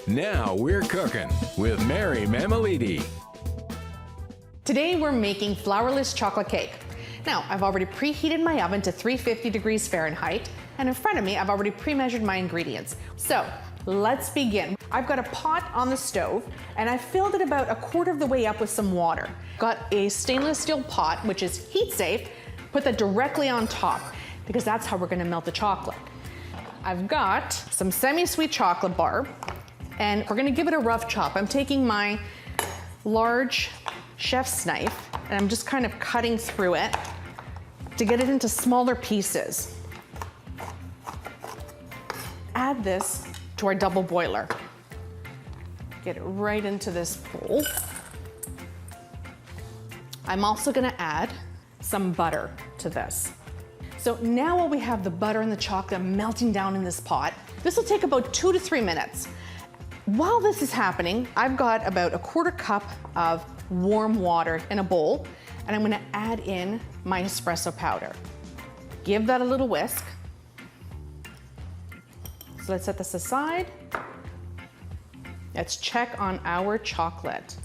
Now we're cooking with Mary Mammoliti. Today we're making flourless chocolate cake. Now, I've already preheated my oven to 350 degrees Fahrenheit, and in front of me, I've already pre-measured my ingredients. So, let's begin. I've got a pot on the stove, and I filled it about a quarter of the way up with some water. Got a stainless steel pot, which is heat safe, put that directly on top, because that's how we're gonna melt the chocolate. I've got some semi-sweet chocolate bar, and we're gonna give it a rough chop. I'm taking my large chef's knife, and I'm just kind of cutting through it to get it into smaller pieces. Add this to our double boiler. Get it right into this bowl. I'm also gonna add some butter to this. So now while we have the butter and the chocolate melting down in this pot, this will take about 2 to 3 minutes. While this is happening, I've got about a quarter cup of warm water in a bowl, and I'm gonna add in my espresso powder. Give that a little whisk. So let's set this aside. Let's check on our chocolate.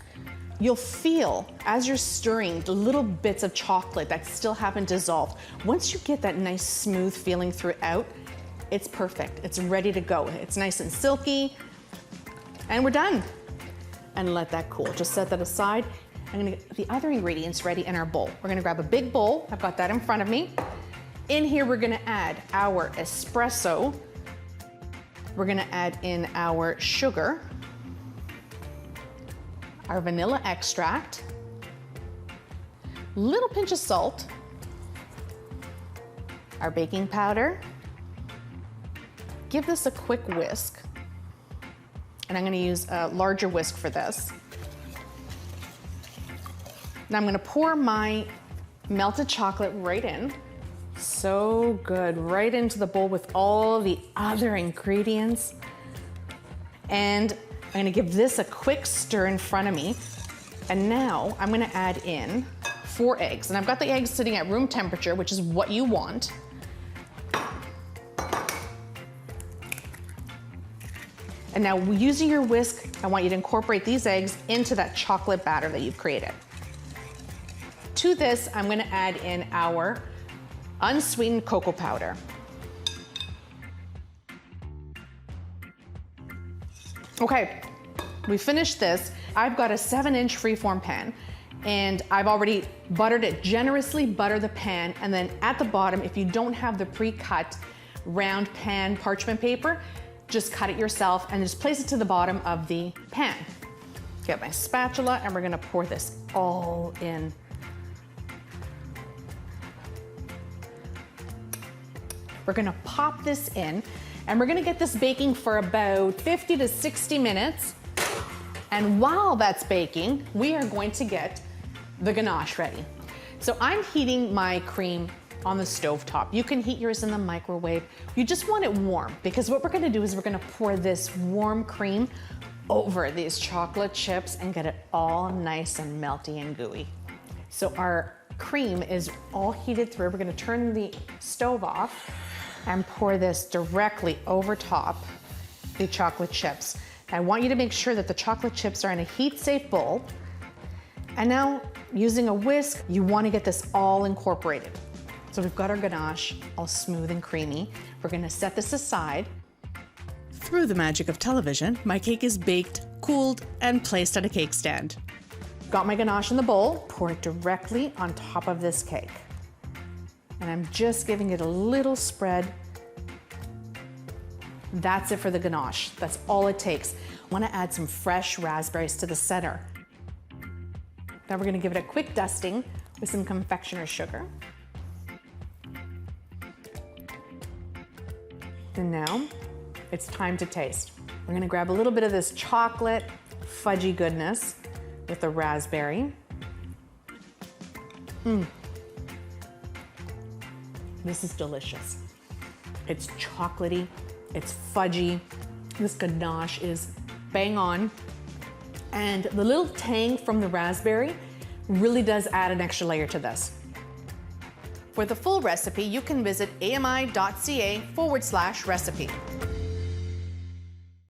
You'll feel, as you're stirring, the little bits of chocolate that still haven't dissolved. Once you get that nice smooth feeling throughout, it's perfect. It's ready to go. It's nice and silky, and we're done. And let that cool. Just set that aside. I'm gonna get the other ingredients ready in our bowl. We're gonna grab a big bowl. I've got that in front of me. In here, we're gonna add our espresso. We're gonna add in our sugar, our vanilla extract, little pinch of salt, our baking powder. Give this a quick whisk. And I'm gonna use a larger whisk for this. Now I'm gonna pour my melted chocolate right in. So good, right into the bowl with all the other ingredients. And I'm gonna give this a quick stir in front of me. And now I'm gonna add in 4 eggs. And I've got the eggs sitting at room temperature, which is what you want. And now using your whisk, I want you to incorporate these eggs into that chocolate batter that you've created. To this, I'm gonna add in our unsweetened cocoa powder. Okay, we finished this. I've got a 7-inch freeform pan, and I've already buttered it generously. Butter the pan, and then at the bottom, if you don't have the pre-cut round pan parchment paper, just cut it yourself and just place it to the bottom of the pan. Get my spatula, and we're gonna pour this all in. We're gonna pop this in, and we're gonna get this baking for about 50 to 60 minutes. And while that's baking, we are going to get the ganache ready. So I'm heating my cream on the stovetop. You can heat yours in the microwave. You just want it warm, because what we're gonna do is we're gonna pour this warm cream over these chocolate chips and get it all nice and melty and gooey. So our cream is all heated through. We're gonna turn the stove off and pour this directly over top the chocolate chips. I want you to make sure that the chocolate chips are in a heat-safe bowl. And now, using a whisk, you wanna get this all incorporated. So we've got our ganache all smooth and creamy. We're gonna set this aside. Through the magic of television, my cake is baked, cooled, and placed on a cake stand. Got my ganache in the bowl, pour it directly on top of this cake. And I'm just giving it a little spread. That's it for the ganache. That's all it takes. I wanna add some fresh raspberries to the center. Now we're gonna give it a quick dusting with some confectioner's sugar. And now it's time to taste. We're gonna grab a little bit of this chocolate fudgy goodness with the raspberry. This is delicious. It's chocolatey, it's fudgy. This ganache is bang on. And the little tang from the raspberry really does add an extra layer to this. For the full recipe, you can visit ami.ca/recipe.